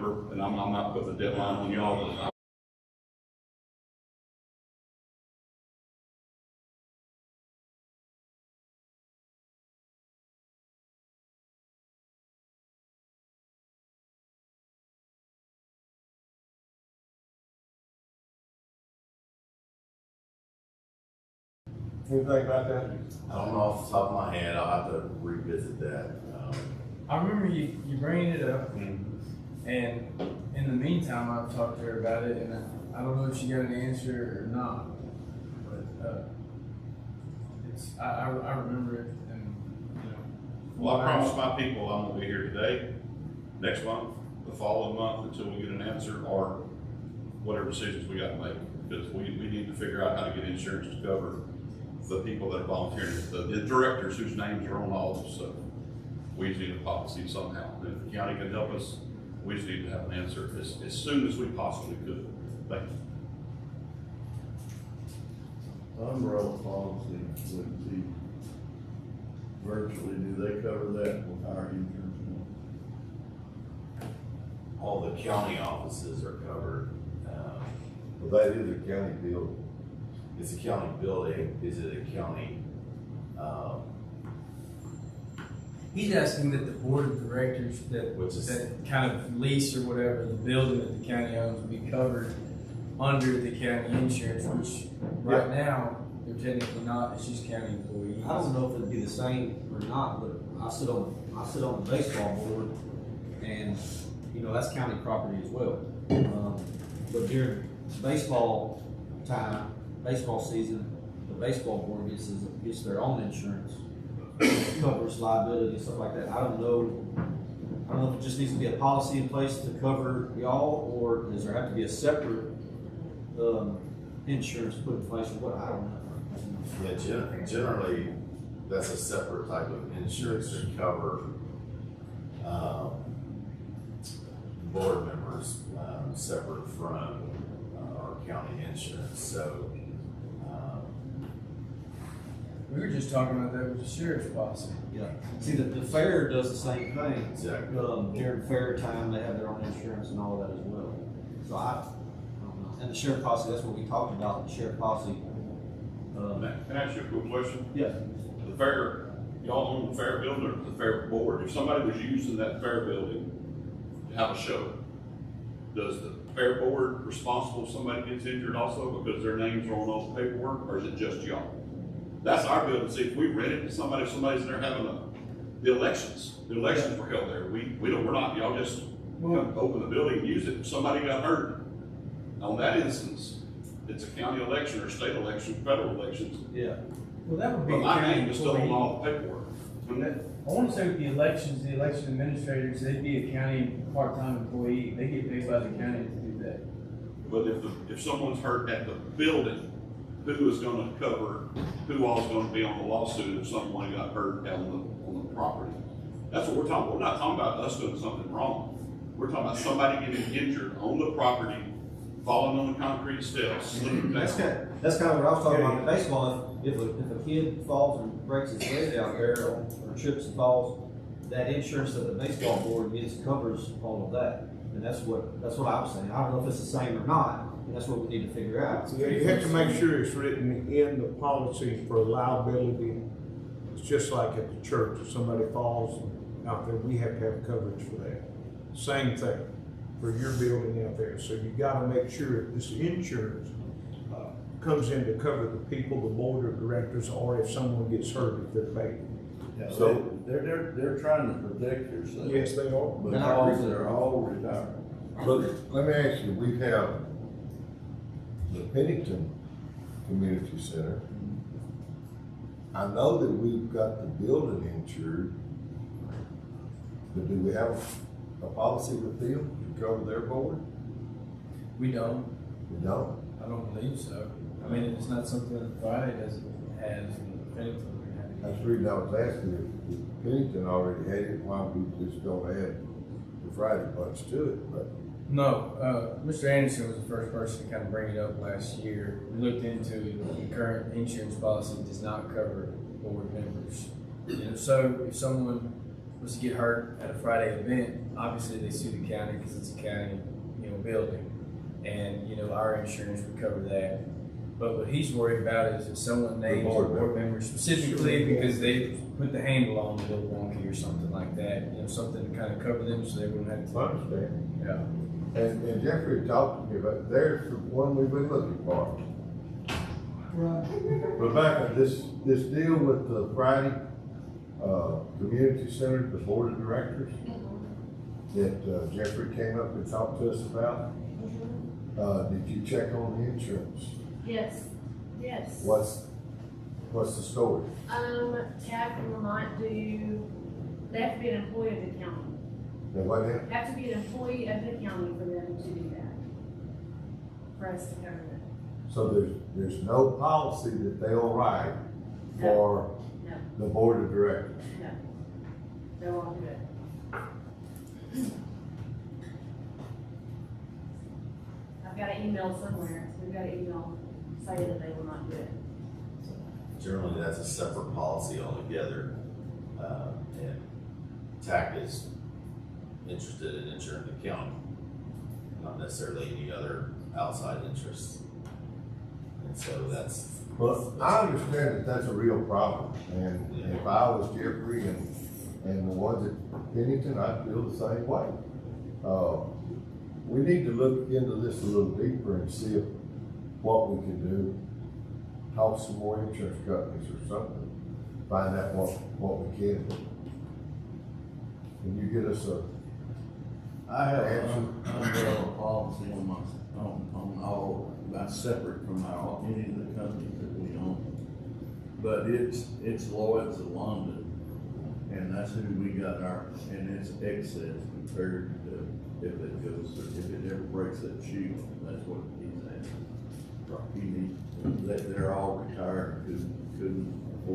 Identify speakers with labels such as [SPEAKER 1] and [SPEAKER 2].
[SPEAKER 1] And I'm not putting a deadline on y'all.
[SPEAKER 2] Anything about that?
[SPEAKER 3] I don't know off the top of my head. I'll have to revisit that.
[SPEAKER 4] I remember you bringing it up, and in the meantime, I've talked to her about it, and I don't know if she got an answer or not. But I remember it, and you know.
[SPEAKER 1] Well, I promise my people I'm gonna be here today, next month, the following month, until we get an answer or whatever decisions we got to make. Because we need to figure out how to get insurance to cover the people that are volunteering, the directors whose names are on all this stuff. We just need a policy somehow. And if the county can help us, we just need to have an answer as soon as we possibly could. Thank you.
[SPEAKER 5] Umbrella policy would be virtually, do they cover that with our insurance?
[SPEAKER 3] All the county offices are covered.
[SPEAKER 2] Well, that is a county building.
[SPEAKER 3] It's a county building. Is it a county?
[SPEAKER 4] He's asking that the board of directors that kind of lease or whatever the building that the county owns be covered under the county insurance, which right now they're technically not. It's just county employees.
[SPEAKER 6] I don't know if it'd be the same or not, but I sit on the baseball board, and you know that's county property as well. But during baseball time, baseball season, the baseball board gets their own insurance, covers liability and stuff like that. I don't know if it just needs to be a policy in place to cover y'all, or does there have to be a separate insurance put in place, or what? I don't know.
[SPEAKER 3] Yeah, generally, that's a separate type of insurance to cover board members, separate from our county insurance. So
[SPEAKER 4] We were just talking about that with the sheriff's policy.
[SPEAKER 6] Yeah. See, the fair does the same thing.
[SPEAKER 3] Exactly.
[SPEAKER 6] During fair time, they have their own insurance and all of that as well. So I don't know. And the sheriff policy, that's what we talked about, the sheriff policy.
[SPEAKER 1] Can I ask you a quick question?
[SPEAKER 6] Yeah.
[SPEAKER 1] The fair, y'all own the fair building or the fair board? If somebody was using that fair building to have a show, does the fair board responsible if somebody gets injured also because their names are on all the paperwork, or is it just y'all? That's our building. See, if we rent it to somebody, if somebody's there having the elections were held there. We're not, y'all just come open the building and use it. If somebody got hurt, on that instance, it's a county election or state election, federal elections.
[SPEAKER 6] Yeah.
[SPEAKER 4] Well, that would be
[SPEAKER 1] But
[SPEAKER 4] a
[SPEAKER 1] my
[SPEAKER 4] county
[SPEAKER 1] name is still on
[SPEAKER 4] employee.
[SPEAKER 1] all the paperwork.
[SPEAKER 4] I want to say with the elections, the election administrators, they'd be a county part-time employee. They get paid by the county to do that.
[SPEAKER 1] But if someone's hurt at the building, who is gonna cover, who all's gonna be on the lawsuit if someone got hurt on the property? That's what we're talking about. We're not talking about us doing something wrong. We're talking about somebody getting injured on the property, falling on the concrete steps, slipping down.
[SPEAKER 6] That's kind of what I was talking about in baseball. If a kid falls and breaks his leg out there or trips and falls, that insurance that the baseball board gets covers all of that. And that's what I was saying. I don't know if it's the same or not. And that's what we need to figure out.
[SPEAKER 7] Yeah, you have to make sure it's written in the policy for liability. It's just like at the church, if somebody falls out there, we have to have coverage for that. Same thing for your building out there. So you gotta make sure this insurance comes in to cover the people, the board of directors, or if someone gets hurt, if they're paid.
[SPEAKER 5] Yeah,
[SPEAKER 7] So-
[SPEAKER 5] they're trying to protect yourself.
[SPEAKER 7] Yes, they are.
[SPEAKER 5] Because they're all retired.
[SPEAKER 2] But let me ask you, we have the Pennington Community Center. I know that we've got the building insured, but do we have a policy with them to cover their board?
[SPEAKER 4] We don't.
[SPEAKER 2] We don't?
[SPEAKER 4] I don't believe so. I mean, it's not something that Friday doesn't have.
[SPEAKER 2] That's the reason I was asking if Pennington already had it, why we just don't add the Friday bunch to it, but.
[SPEAKER 4] No, Mr. Anderson was the first person to kind of bring it up last year. We looked into it. The current insurance policy does not cover board members. You know, so if someone was to get hurt at a Friday event, obviously they sue the county because it's a county, building. And, our insurance would cover that. But what he's worried about is if someone names a board member specifically because they put the handle on the little wonky or something like that, something to kind of cover them so they wouldn't have to.
[SPEAKER 2] I understand.
[SPEAKER 4] Yeah.
[SPEAKER 2] And Jeffrey talked to me about, there's the one we've been looking for. Rebecca, this deal with the Friday, community center, the board of directors, that Jeffrey came up and talked to us about, did you check on the insurance?
[SPEAKER 8] Yes, yes.
[SPEAKER 2] What's the story?
[SPEAKER 8] TAC will not do, they have to be an employee of the county.
[SPEAKER 2] Now, what happened?
[SPEAKER 8] Have to be an employee of the county for them to do that. For us to cover that.
[SPEAKER 2] So there's no policy that they'll write for
[SPEAKER 8] No,
[SPEAKER 2] the board of directors?
[SPEAKER 8] no. They won't do it. I've got an email somewhere. We've got an email saying that they will not do it.
[SPEAKER 3] Generally, that's a separate policy altogether, and TAC is interested in insuring the county, not necessarily any other outside interests. And so that's.
[SPEAKER 2] Well, I understand that that's a real problem, and if I was Jeffrey and the ones at Pennington, I'd feel the same way. We need to look into this a little deeper and see what we can do. Talk some more insurance companies or something, find out what we can do. Can you get us a,
[SPEAKER 5] I have an umbrella policy on my, on all, that's separate from any of the companies that we own. But it's Lloyd's of London, and that's who we got and it's excess compared to if it ever breaks that shoe, that's what he's at. They're all retired, couldn't